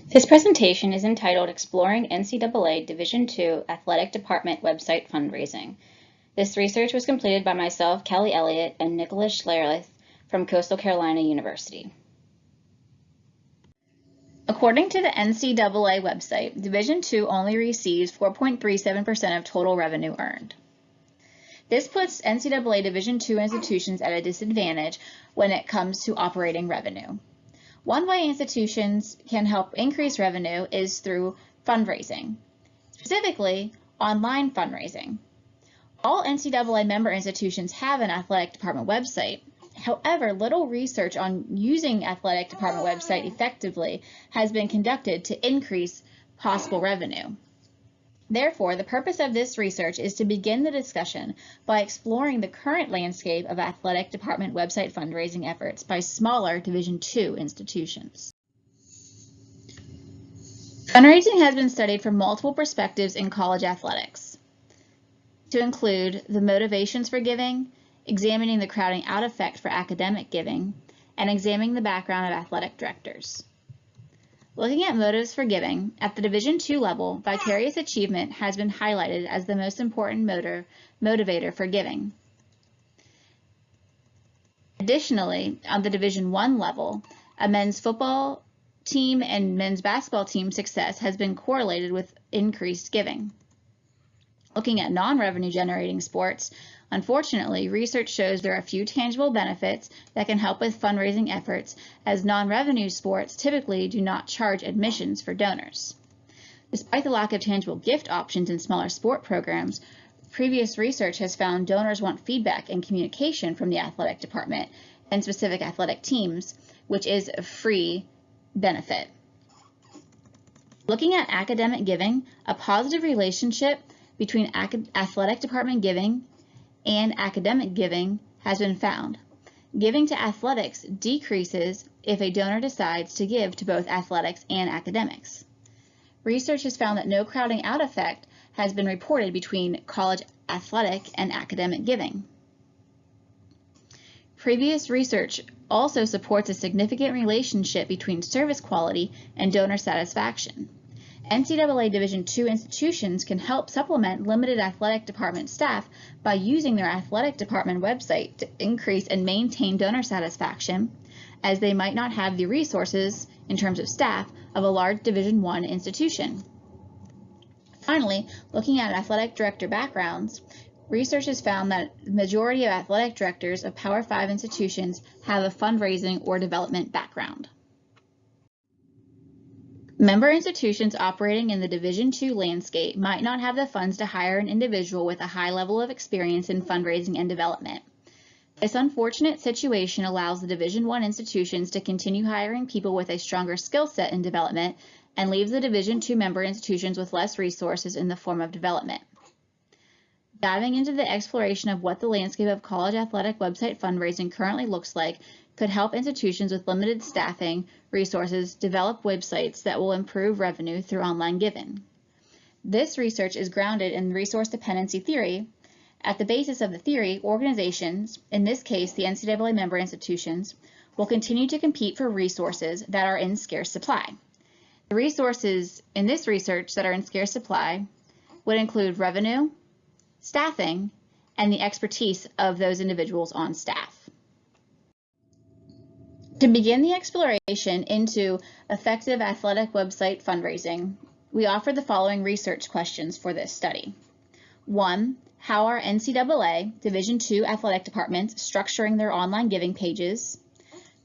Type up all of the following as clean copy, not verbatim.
This presentation is entitled Exploring NCAA Division II Athletic Department Website Fundraising. This research was completed by myself, Kelly Elliott, and Nicholas Schlereth from Coastal Carolina University. According to the NCAA website, Division II only receives 4.37% of total revenue earned. This puts NCAA Division II institutions at a disadvantage when it comes to operating revenue. One way institutions can help increase revenue is through fundraising, specifically online fundraising. All NCAA member institutions have an athletic department website. However, little research on using athletic department website effectively has been conducted to increase possible revenue. Therefore, the purpose of this research is to begin the discussion by exploring the current landscape of athletic department website fundraising efforts by smaller Division II institutions. Fundraising has been studied from multiple perspectives in college athletics, to include the motivations for giving, examining the crowding out effect for academic giving, and examining the background of athletic directors. Looking at motives for giving, at the Division II level, vicarious achievement has been highlighted as the most important motivator for giving. Additionally, on the Division I level, a men's football team and men's basketball team success has been correlated with increased giving. Looking at non-revenue generating sports, unfortunately, research shows there are few tangible benefits that can help with fundraising efforts, as non-revenue sports typically do not charge admissions for donors. Despite the lack of tangible gift options in smaller sport programs, previous research has found donors want feedback and communication from the athletic department and specific athletic teams, which is a free benefit. Looking at academic giving, a positive relationship between athletic department giving and academic giving has been found. Giving to athletics decreases if a donor decides to give to both athletics and academics. Research has found that no crowding out effect has been reported between college athletic and academic giving. Previous research also supports a significant relationship between service quality and donor satisfaction. NCAA Division II institutions can help supplement limited athletic department staff by using their athletic department website to increase and maintain donor satisfaction, as they might not have the resources in terms of staff of a large Division I institution. Finally, looking at athletic director backgrounds, research has found that the majority of athletic directors of Power 5 institutions have a fundraising or development background. Member institutions operating in the Division II landscape might not have the funds to hire an individual with a high level of experience in fundraising and development. This unfortunate situation allows the Division I institutions to continue hiring people with a stronger skill set in development and leaves the Division II member institutions with less resources in the form of development. Diving into the exploration of what the landscape of college athletic website fundraising currently looks like could help institutions with limited staffing resources develop websites that will improve revenue through online giving. This research is grounded in resource dependency theory. At the basis of the theory, organizations, in this case the NCAA member institutions, will continue to compete for resources that are in scarce supply. The resources in this research that are in scarce supply would include revenue, staffing, and the expertise of those individuals on staff. To begin the exploration into effective athletic website fundraising, we offer the following research questions for this study. 1. How are NCAA Division II athletic departments structuring their online giving pages?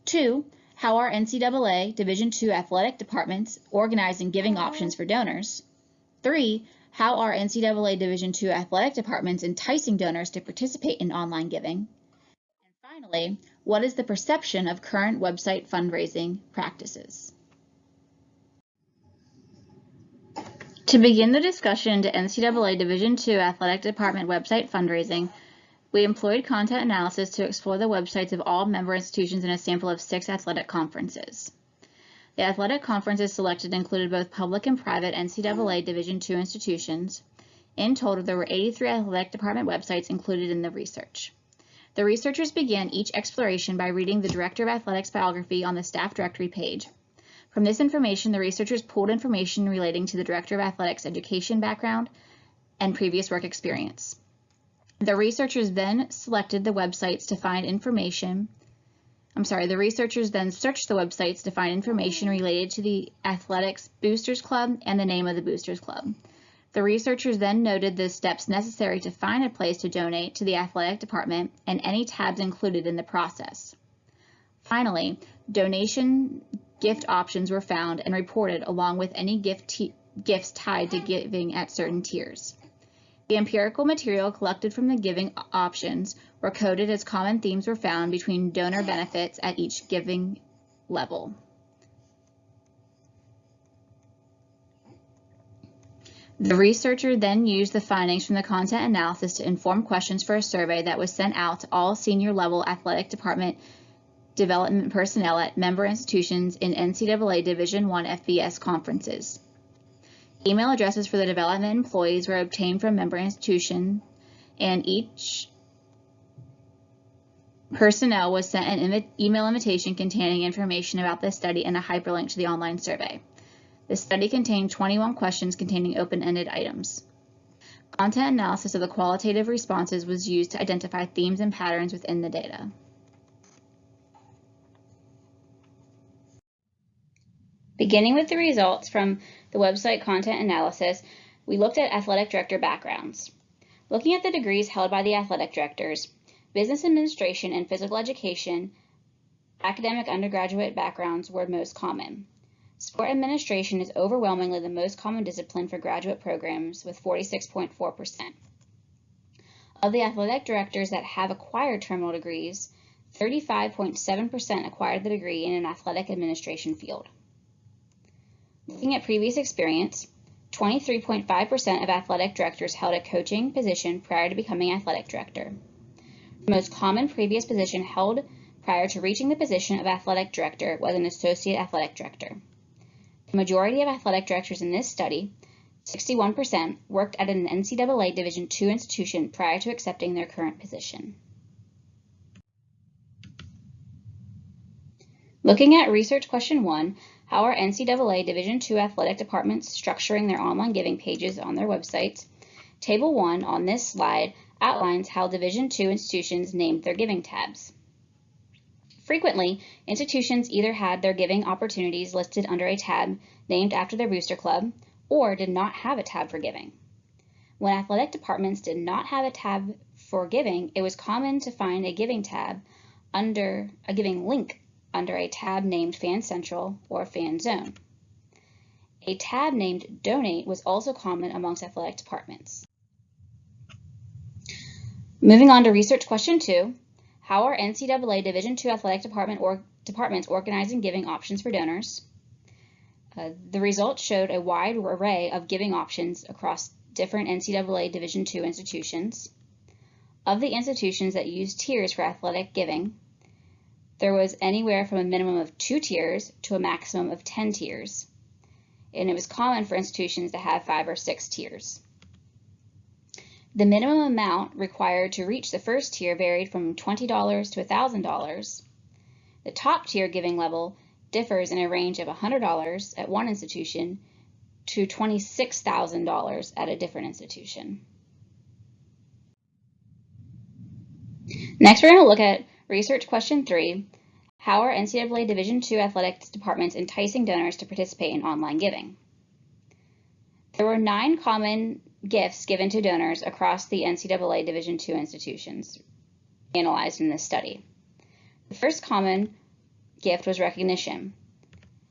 2. How are NCAA Division II athletic departments organizing giving options for donors? 3. How are NCAA Division II athletic departments enticing donors to participate in online giving? And finally, what is the perception of current website fundraising practices? To begin the discussion into NCAA Division II athletic department website fundraising, we employed content analysis to explore the websites of all member institutions in a sample of 6 athletic conferences. The athletic conferences selected included both public and private NCAA Division II institutions. In total, there were 83 athletic department websites included in the research. The researchers began each exploration by reading the Director of Athletics biography on the staff directory page. From this information, the researchers pulled information relating to the Director of Athletics education background and previous work experience. The researchers then searched the websites to find information related to the Athletics Boosters Club and the name of the Boosters Club. The researchers then noted the steps necessary to find a place to donate to the athletic department and any tabs included in the process. Finally, donation gift options were found and reported along with any gifts tied to giving at certain tiers. The empirical material collected from the giving options were coded as common themes were found between donor benefits at each giving level. The researcher then used the findings from the content analysis to inform questions for a survey that was sent out to all senior level athletic department development personnel at member institutions in NCAA Division I FBS conferences. Email addresses for the development employees were obtained from member institutions, and each personnel was sent an email invitation containing information about the study and a hyperlink to the online survey. The study contained 21 questions containing open-ended items. Content analysis of the qualitative responses was used to identify themes and patterns within the data. Beginning with the results from the website content analysis, we looked at athletic director backgrounds. Looking at the degrees held by the athletic directors, business administration and physical education academic undergraduate backgrounds were most common. Sport administration is overwhelmingly the most common discipline for graduate programs with 46.4%. Of the athletic directors that have acquired terminal degrees, 35.7% acquired the degree in an athletic administration field. Looking at previous experience, 23.5% of athletic directors held a coaching position prior to becoming athletic director. The most common previous position held prior to reaching the position of athletic director was an associate athletic director. The majority of athletic directors in this study, 61%, worked at an NCAA Division II institution prior to accepting their current position. Looking at research question 1, how are NCAA Division II athletic departments structuring their online giving pages on their websites? Table 1 on this slide outlines how Division II institutions named their giving tabs. Frequently, institutions either had their giving opportunities listed under a tab named after their booster club or did not have a tab for giving. When athletic departments did not have a tab for giving, it was common to find a giving tab under a giving link under a tab named Fan Central or Fan Zone. A tab named Donate was also common amongst athletic departments. Moving on to research question 2, how are NCAA Division II athletic departments organizing giving options for donors? The results showed a wide array of giving options across different NCAA Division II institutions. Of the institutions that used tiers for athletic giving, there was anywhere from a minimum of 2 tiers to a maximum of 10 tiers, and it was common for institutions to have 5 or 6 tiers. The minimum amount required to reach the first tier varied from $20 to $1,000. The top tier giving level differs in a range of $100 at one institution to $26,000 at a different institution. Next, we're going to look at research question 3, how are NCAA Division II athletic departments enticing donors to participate in online giving? There were 9 common gifts given to donors across the NCAA Division II institutions analyzed in this study. The first common gift was recognition.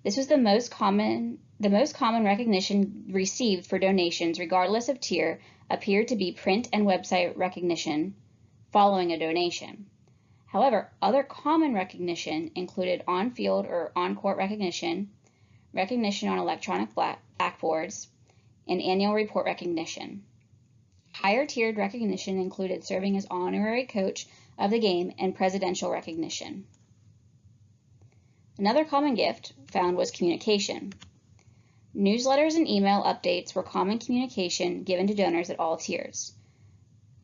This was the most common recognition received for donations, regardless of tier, appeared to be print and website recognition following a donation. However, other common recognition included on-field or on-court recognition, recognition on electronic blackboards, and annual report recognition. Higher tiered recognition included serving as honorary coach of the game and presidential recognition. Another common gift found was communication. Newsletters and email updates were common communication given to donors at all tiers.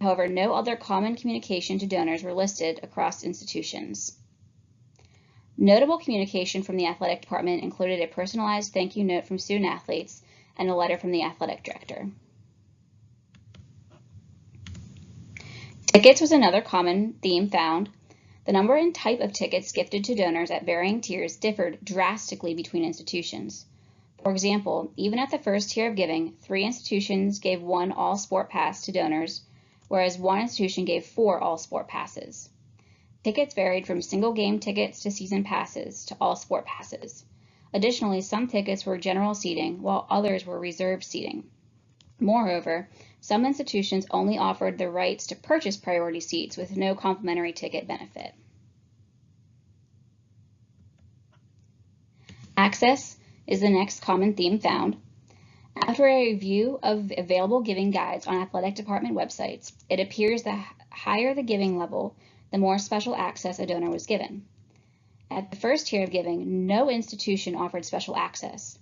However, no other common communication to donors were listed across institutions. Notable communication from the athletic department included a personalized thank you note from student athletes and a letter from the athletic director. Tickets was another common theme found. The number and type of tickets gifted to donors at varying tiers differed drastically between institutions. For example, even at the first tier of giving, 3 institutions gave 1 all-sport pass to donors, whereas 1 institution gave 4 all-sport passes. Tickets varied from single-game tickets to season passes to all-sport passes. Additionally, some tickets were general seating, while others were reserved seating. Moreover, some institutions only offered the rights to purchase priority seats with no complimentary ticket benefit. Access is the next common theme found. After a review of available giving guides on athletic department websites, it appears that higher the giving level, the more special access a donor was given. At the first tier of giving, no institution offered special access.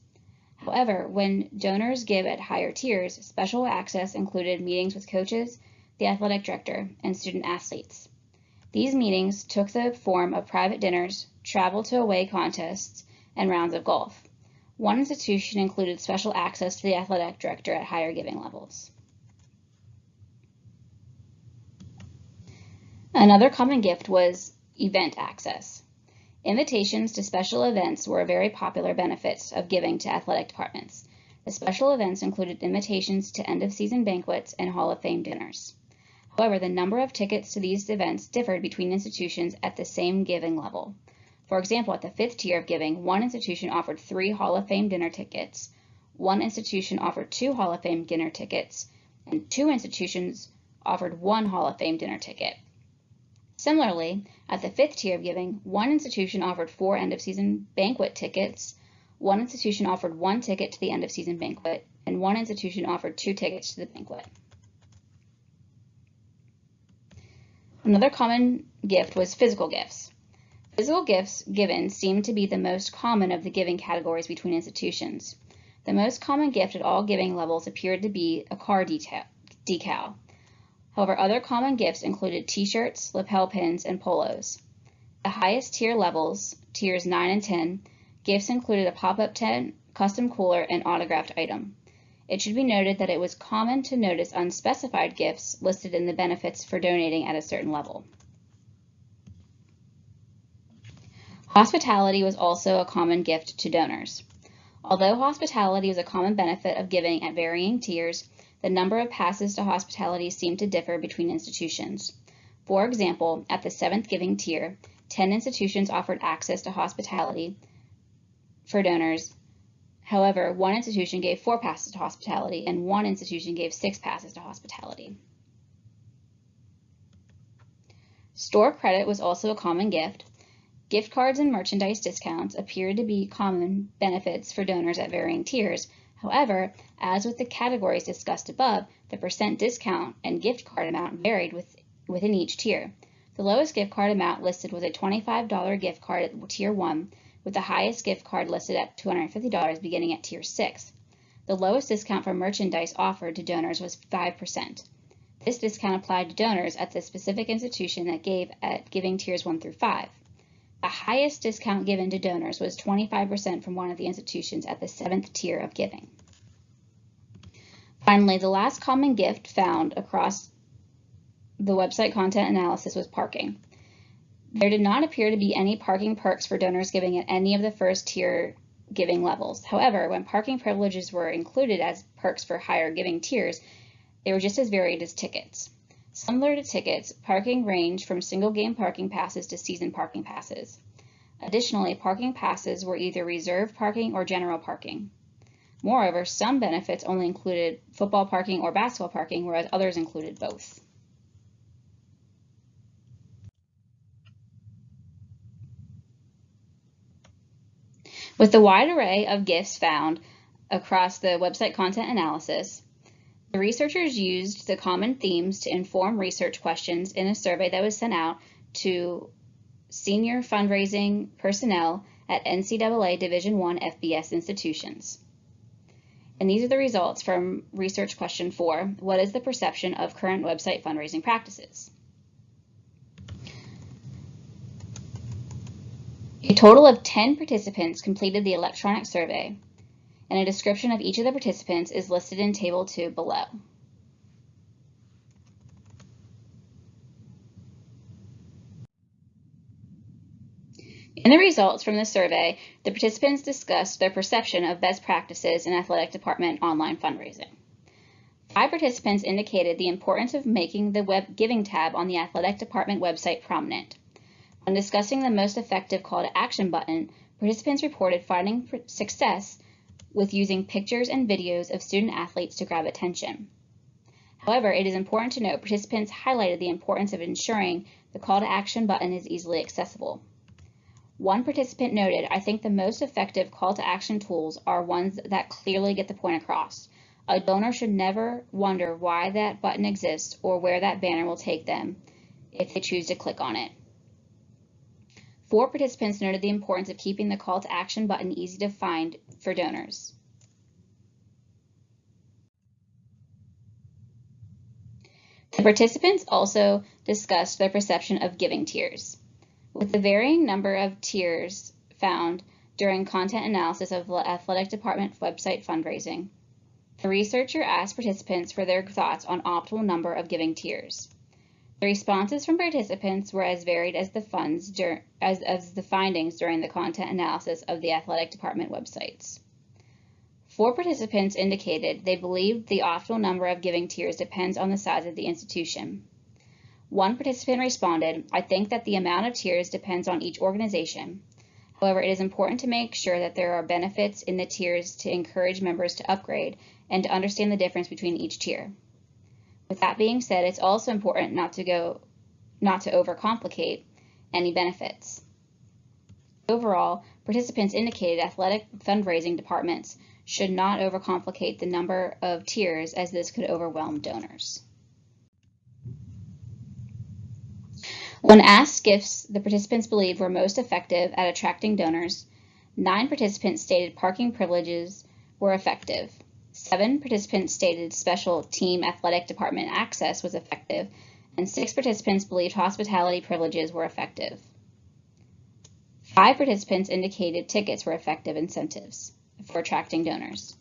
However, when donors give at higher tiers, special access included meetings with coaches, the athletic director, and student athletes. These meetings took the form of private dinners, travel to away contests, and rounds of golf. One institution included special access to the athletic director at higher giving levels. Another common gift was event access. Invitations to special events were a very popular benefit of giving to athletic departments. The special events included invitations to end-of-season banquets and Hall of Fame dinners. However, the number of tickets to these events differed between institutions at the same giving level. For example, at the 5th tier of giving, 1 institution offered 3 Hall of Fame dinner tickets, 1 institution offered 2 Hall of Fame dinner tickets, and 2 institutions offered 1 Hall of Fame dinner ticket. Similarly, at the 5th tier of giving, 1 institution offered 4 end-of-season banquet tickets, 1 institution offered 1 ticket to the end-of-season banquet, and 1 institution offered 2 tickets to the banquet. Another common gift was physical gifts. Physical gifts given seemed to be the most common of the giving categories between institutions. The most common gift at all giving levels appeared to be a car decal. However, other common gifts included t-shirts, lapel pins, and polos. The highest tier levels, tiers 9 and 10, gifts included a pop-up tent, custom cooler, and autographed item. It should be noted that it was common to notice unspecified gifts listed in the benefits for donating at a certain level. Hospitality was also a common gift to donors. Although hospitality was a common benefit of giving at varying tiers, the number of passes to hospitality seemed to differ between institutions. For example, at the 7th giving tier, 10 institutions offered access to hospitality for donors. However, 1 institution gave 4 passes to hospitality, and 1 institution gave 6 passes to hospitality. Store credit was also a common gift. Gift cards and merchandise discounts appeared to be common benefits for donors at varying tiers. However, as with the categories discussed above, the percent discount and gift card amount varied within each tier. The lowest gift card amount listed was a $25 gift card at Tier 1, with the highest gift card listed at $250 beginning at Tier 6. The lowest discount for merchandise offered to donors was 5%. This discount applied to donors at the specific institution that gave at giving Tiers 1 through 5. The highest discount given to donors was 25% from one of the institutions at the 7th tier of giving. Finally, the last common gift found across the website content analysis was parking. There did not appear to be any parking perks for donors giving at any of the first tier giving levels. However, when parking privileges were included as perks for higher giving tiers, they were just as varied as tickets. Similar to tickets, parking ranged from single-game parking passes to season parking passes. Additionally, parking passes were either reserved parking or general parking. Moreover, some benefits only included football parking or basketball parking, whereas others included both. With the wide array of gifts found across the website content analysis, the researchers used the common themes to inform research questions in a survey that was sent out to senior fundraising personnel at NCAA Division I FBS institutions. And these are the results from research question 4. What is the perception of current website fundraising practices? A total of 10 participants completed the electronic survey, and a description of each of the participants is listed in Table 2 below. In the results from the survey, the participants discussed their perception of best practices in athletic department online fundraising. 5 participants indicated the importance of making the web giving tab on the athletic department website prominent. When discussing the most effective call to action button, participants reported finding success with using pictures and videos of student athletes to grab attention. However, it is important to note participants highlighted the importance of ensuring the call to action button is easily accessible. One participant noted, "I think the most effective call to action tools are ones that clearly get the point across. A donor should never wonder why that button exists or where that banner will take them if they choose to click on it." 4 participants noted the importance of keeping the call to action button easy to find for donors. The participants also discussed their perception of giving tiers. With the varying number of tiers found during content analysis of the athletic department website fundraising, the researcher asked participants for their thoughts on optimal number of giving tiers. The responses from participants were as varied as the findings during the content analysis of the athletic department websites. 4 participants indicated they believed the optimal number of giving tiers depends on the size of the institution. One participant responded, "I think that the amount of tiers depends on each organization. However, it is important to make sure that there are benefits in the tiers to encourage members to upgrade and to understand the difference between each tier. With that being said, it's also important not to overcomplicate any benefits." Overall, participants indicated athletic fundraising departments should not overcomplicate the number of tiers, as this could overwhelm donors. When asked gifts the participants believed were most effective at attracting donors, 9 participants stated parking privileges were effective. 7 participants stated special team athletic department access was effective, and 6 participants believed hospitality privileges were effective. 5 participants indicated tickets were effective incentives for attracting donors.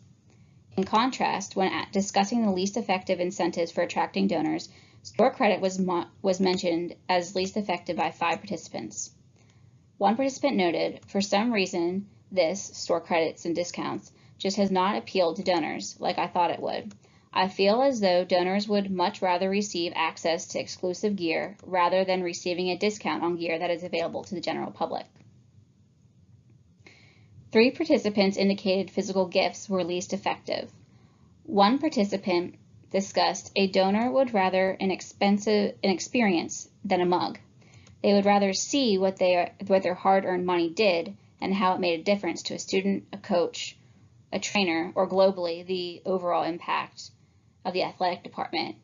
In contrast, when discussing the least effective incentives for attracting donors, store credit was mentioned as least effective by 5 participants. One participant noted, "For some reason, this, store credits and discounts, just has not appealed to donors like I thought it would. I feel as though donors would much rather receive access to exclusive gear rather than receiving a discount on gear that is available to the general public." 3 participants indicated physical gifts were least effective. One participant discussed a donor would rather an experience than a mug. They would rather see what their hard-earned money did and how it made a difference to a student, a coach, a trainer, or globally the overall impact of the athletic department.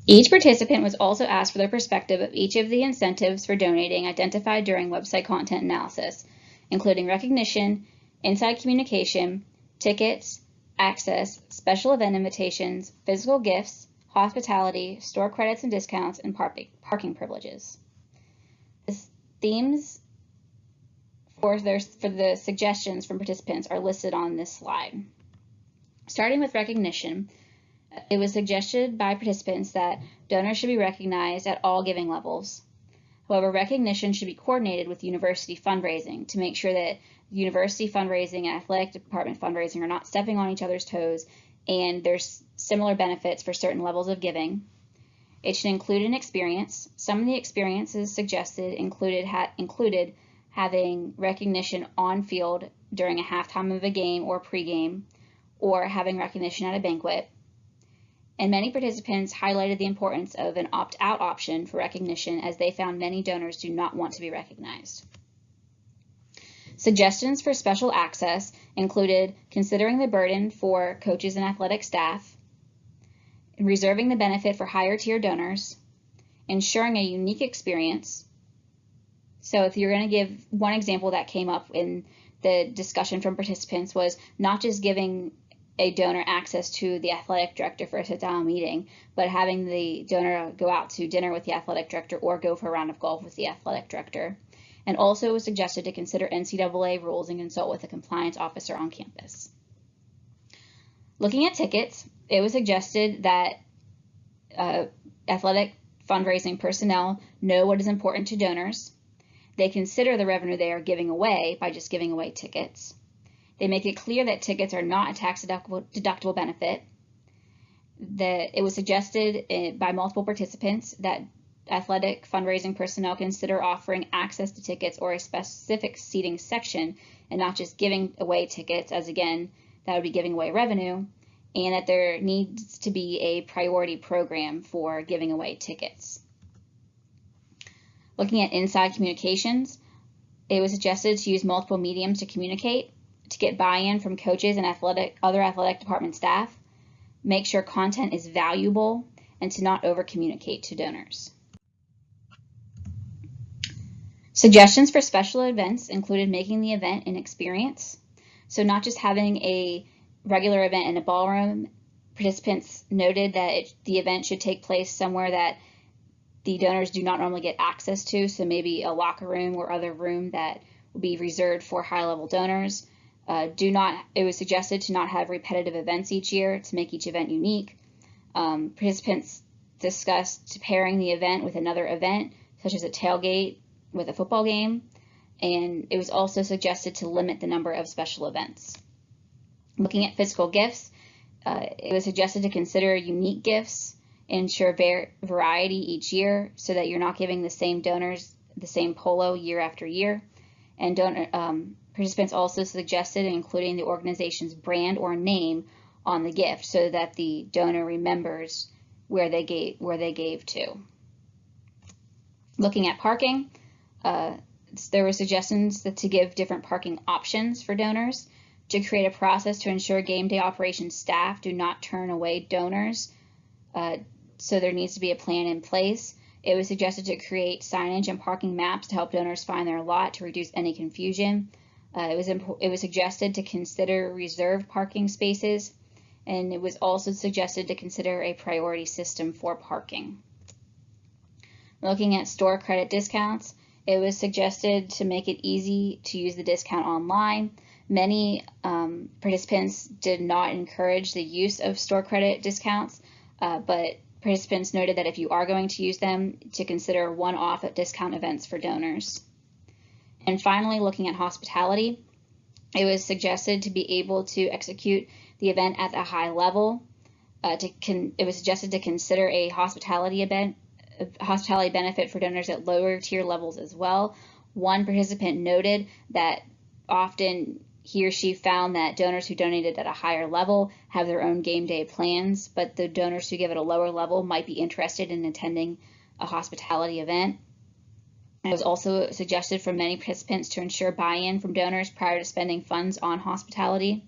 Each participant was also asked for their perspective of each of the incentives for donating identified during website content analysis, including recognition, inside communication, tickets, access, special event invitations, physical gifts, hospitality, store credits and discounts, and parking privileges. The themes for the suggestions from participants are listed on this slide. Starting with recognition, it was suggested by participants that donors should be recognized at all giving levels. However, recognition should be coordinated with university fundraising to make sure that university fundraising and athletic department fundraising are not stepping on each other's toes, and there's similar benefits for certain levels of giving. It should include an experience. Some of the experiences suggested included having recognition on field during a halftime of a game or pregame, or having recognition at a banquet. And many participants highlighted the importance of an opt-out option for recognition, as they found many donors do not want to be recognized. Suggestions for special access included considering the burden for coaches and athletic staff, reserving the benefit for higher tier donors, ensuring a unique experience. So if you're going to give one example that came up in the discussion from participants was not just giving a donor access to the athletic director for a sit-down meeting, but having the donor go out to dinner with the athletic director or go for a round of golf with the athletic director. and also it was suggested to consider NCAA rules and consult with a compliance officer on campus. Looking at tickets, it was suggested that athletic fundraising personnel know what is important to donors. They consider the revenue they are giving away by just giving away tickets. They make it clear that tickets are not a tax-deductible benefit. That it was suggested by multiple participants that athletic fundraising personnel consider offering access to tickets or a specific seating section and not just giving away tickets, as again, that would be giving away revenue, and that there needs to be a priority program for giving away tickets. Looking at inside communications, it was suggested to use multiple mediums to communicate, to get buy-in from coaches and other athletic department staff, make sure content is valuable, and to not over-communicate to donors. Suggestions for special events included making the event an experience. So not just having a regular event in a ballroom. Participants noted that the event should take place somewhere that the donors do not normally get access to, so maybe a locker room or other room that will be reserved for high-level donors. It was suggested to not have repetitive events each year to make each event unique. Participants discussed pairing the event with another event, such as a tailgate with a football game, and it was also suggested to limit the number of special events. Looking at physical gifts, it was suggested to consider unique gifts, ensure variety each year so that you're not giving the same donors the same polo year after year. And participants also suggested including the organization's brand or name on the gift so that the donor remembers where they gave to. Looking at parking, there were suggestions to give different parking options for donors, to create a process to ensure game day operations staff do not turn away donors. So there needs to be a plan in place. It was suggested to create signage and parking maps to help donors find their lot to reduce any confusion. It was suggested to consider reserved parking spaces, and it was also suggested to consider a priority system for parking. Looking at store credit discounts, it was suggested to make it easy to use the discount online. Many participants did not encourage the use of store credit discounts, but participants noted that if you are going to use them, to consider one-off discount events for donors. And finally, looking at hospitality, it was suggested to be able to execute the event at a high level. It was suggested to consider a hospitality benefit for donors at lower tier levels as well. One participant noted that often he or she found that donors who donated at a higher level have their own game day plans, but the donors who give at a lower level might be interested in attending a hospitality event. It was also suggested for many participants to ensure buy-in from donors prior to spending funds on hospitality.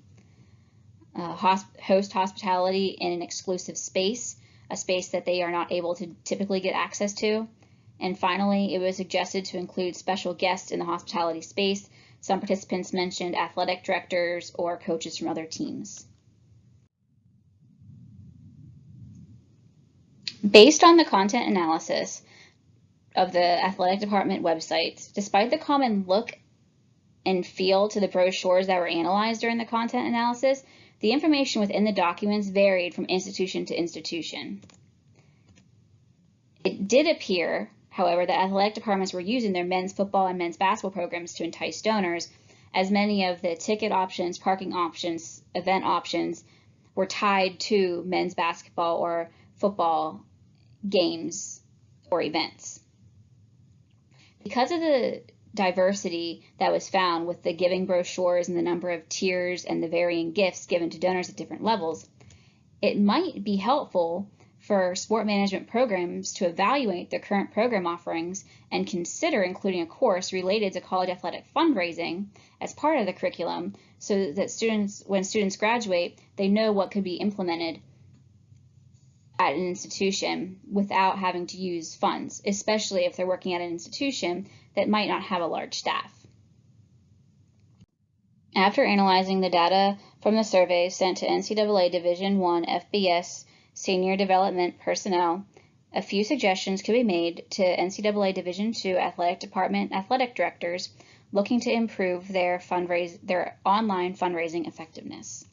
Host hospitality in an exclusive space, a space that they are not able to typically get access to. And finally, it was suggested to include special guests in the hospitality space. Some participants mentioned athletic directors or coaches from other teams. Based on the content analysis of the athletic department websites, despite the common look and feel to the brochures that were analyzed during the content analysis, the information within the documents varied from institution to institution. It did appear, however, that athletic departments were using their men's football and men's basketball programs to entice donors, as many of the ticket options, parking options, event options were tied to men's basketball or football games or events. Because of the diversity that was found with the giving brochures and the number of tiers and the varying gifts given to donors at different levels, it might be helpful for sport management programs to evaluate their current program offerings and consider including a course related to college athletic fundraising as part of the curriculum so that when students graduate, they know what could be implemented at an institution without having to use funds, especially if they're working at an institution that might not have a large staff. After analyzing the data from the surveys sent to NCAA Division I FBS Senior Development personnel A few suggestions could be made to NCAA Division II athletic department athletic directors looking to improve their online fundraising effectiveness.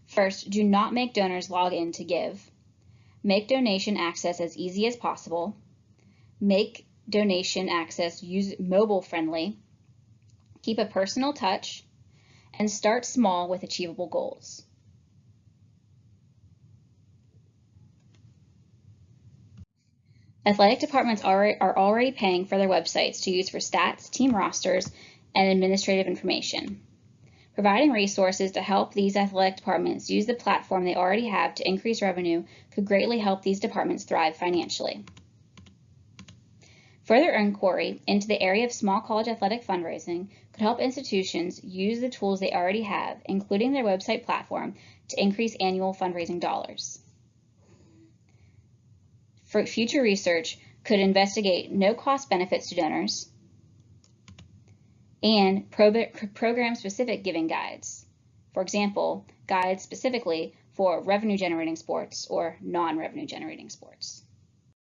First, do not make donors log in to give. Make donation access as easy as possible. Make donation access mobile friendly. Keep a personal touch, and start small with achievable goals. Athletic departments are already paying for their websites to use for stats, team rosters, and administrative information. Providing resources to help these athletic departments use the platform they already have to increase revenue could greatly help these departments thrive financially. Further inquiry into the area of small college athletic fundraising could help institutions use the tools they already have, including their website platform, to increase annual fundraising dollars. For future research could investigate no-cost benefits to donors and program-specific giving guides. For example, guides specifically for revenue-generating sports or non-revenue-generating sports.